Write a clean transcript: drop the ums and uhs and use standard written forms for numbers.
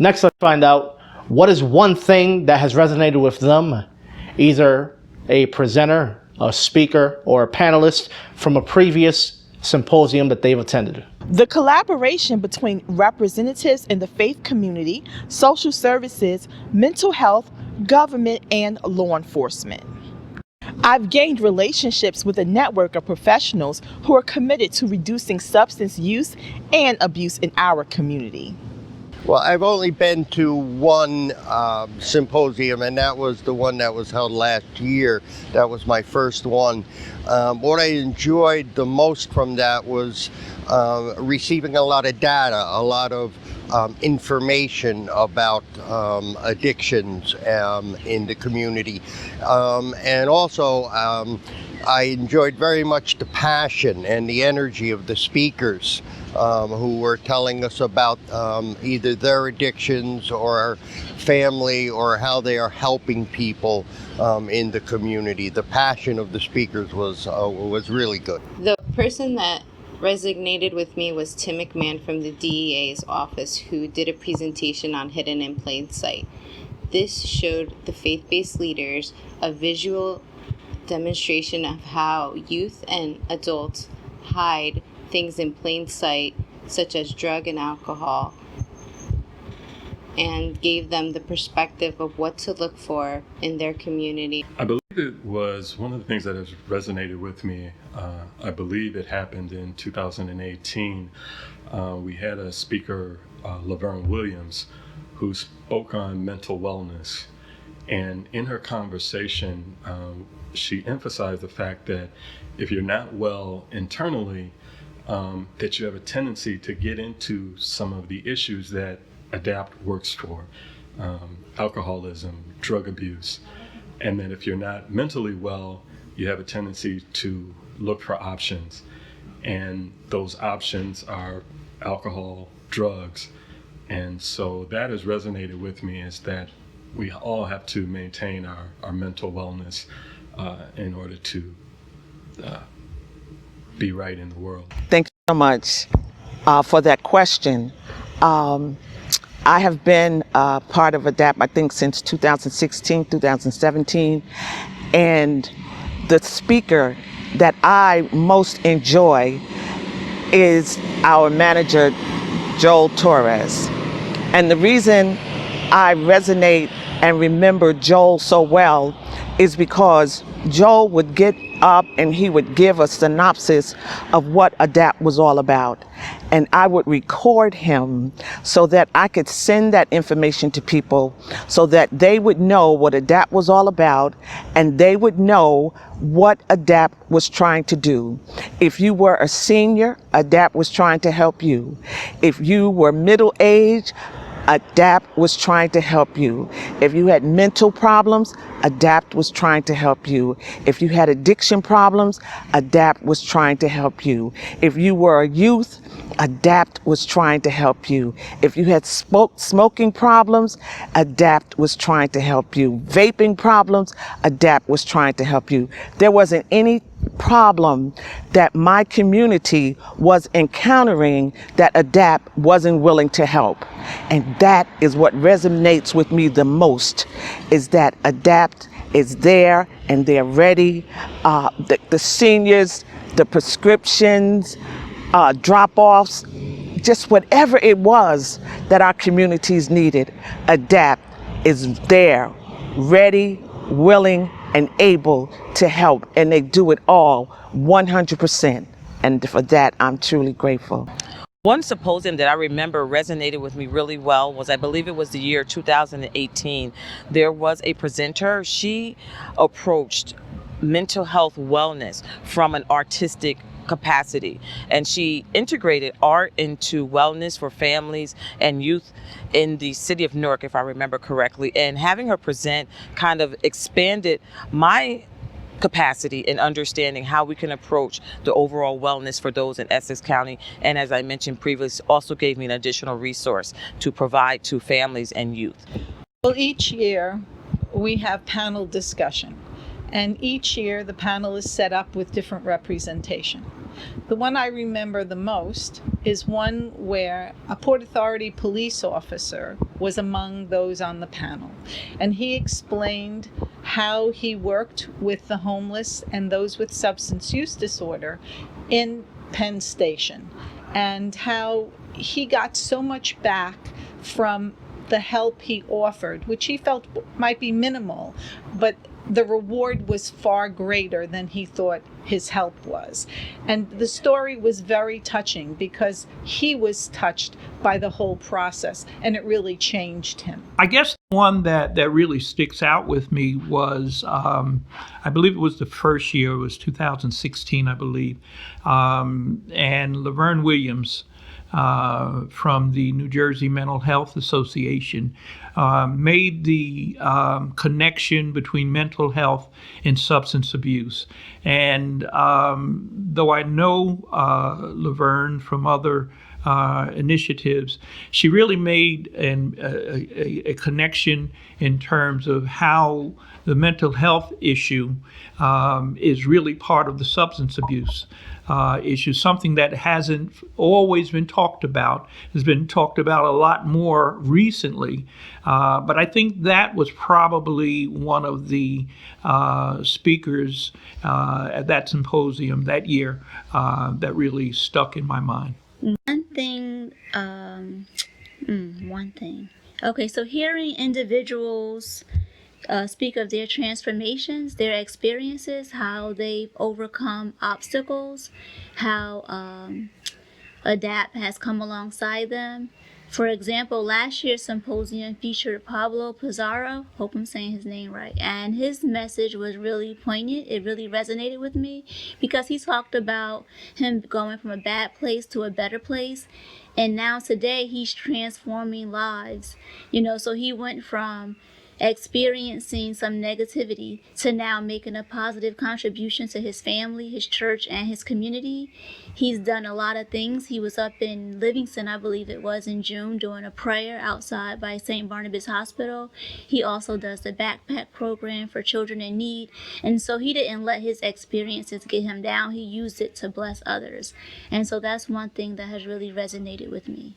Next, let's find out what is one thing that has resonated with them, either a presenter, a speaker, or a panelist from a previous symposium that they've attended. The collaboration between representatives in the faith community, social services, mental health, government, and law enforcement. I've gained relationships with a network of professionals who are committed to reducing substance use and abuse in our community. Well, I've only been to one symposium, and that was the one that was held last year. That was my first one. What I enjoyed the most from that was receiving a lot of data, a lot of information about addictions in the community. And also, I enjoyed very much the passion and the energy of the speakers who were telling us about either their addictions or family or how they are helping people in the community. The passion of the speakers was really good. The person that resonated with me was Tim McMahon from the DEA's office, who did a presentation on Hidden in Plain Sight. This showed the faith-based leaders a visual demonstration of how youth and adults hide things in plain sight, such as drug and alcohol, and gave them the perspective of what to look for in their community. I believe it was one of the things that has resonated with me. I believe it happened in 2018. We had a speaker, Laverne Williams, who spoke on mental wellness. And in her conversation, she emphasized the fact that if you're not well internally, that you have a tendency to get into some of the issues that ADAPT works for, alcoholism, drug abuse, and that if you're not mentally well, you have a tendency to look for options. And those options are alcohol, drugs. And so that has resonated with me, is that we all have to maintain our mental wellness in order to be right in the world. Thank you so much for that question. I have been part of ADAPT, I think, since 2016, 2017. And the speaker that I most enjoy is our manager, Joel Torres. And the reason I resonate and remember Joel so well is because Joel would get up and he would give a synopsis of what ADAPT was all about. And I would record him so that I could send that information to people so that they would know what ADAPT was all about and they would know what ADAPT was trying to do. If you were a senior, ADAPT was trying to help you. If you were middle-aged, ADAPT was trying to help you. If you had mental problems, ADAPT was trying to help you. If you had addiction problems, ADAPT was trying to help you. If you were a youth, ADAPT was trying to help you. If you had smoking problems, ADAPT was trying to help you. Vaping problems, ADAPT was trying to help you. There wasn't any problem that my community was encountering that ADAPT wasn't willing to help. And that is what resonates with me the most, is that ADAPT is there and they're ready. The seniors, the prescriptions, drop-offs, just whatever it was that our communities needed, ADAPT is there, ready, willing, and able to help, and they do it all 100%. And for that, I'm truly grateful. One symposium that I remember resonated with me really well was, I believe it was the year 2018. There was a presenter. She approached mental health wellness from an artistic capacity, and she integrated art into wellness for families and youth in the city of Newark, if I remember correctly. And having her present kind of expanded my capacity in understanding how we can approach the overall wellness for those in Essex County. And as I mentioned previously, also gave me an additional resource to provide to families and youth. Well, each year we have panel discussion, and each year the panel is set up with different representation. The one I remember the most is one where a Port Authority police officer was among those on the panel. And he explained how he worked with the homeless and those with substance use disorder in Penn Station, and how he got so much back from the help he offered, which he felt might be minimal, but the reward was far greater than he thought his help was. And the story was very touching because he was touched by the whole process, and it really changed him. I guess the one that really sticks out with me was, I believe it was the first year, it was 2016, I believe, and Laverne Williams from the New Jersey Mental Health Association made the connection between mental health and substance abuse. And though I know Laverne from other initiatives, she really made a connection in terms of how the mental health issue is really part of the substance abuse issue, something that hasn't always been talked about, has been talked about a lot more recently. But I think that was probably one of the speakers at that symposium that year that really stuck in my mind. One thing. Okay, so hearing individuals speak of their transformations, their experiences, how they've overcome obstacles, how ADAPT has come alongside them. For example, last year's symposium featured Pablo Pizarro, hope I'm saying his name right, and his message was really poignant. It really resonated with me because he talked about him going from a bad place to a better place, and now today he's transforming lives. So he went from experiencing some negativity to now making a positive contribution to his family, his church, and his community. He's done a lot of things. He was up in Livingston, I believe it was, in June doing a prayer outside by St. Barnabas Hospital. He also does the backpack program for children in need. And so he didn't let his experiences get him down. He used it to bless others. And so that's one thing that has really resonated with me.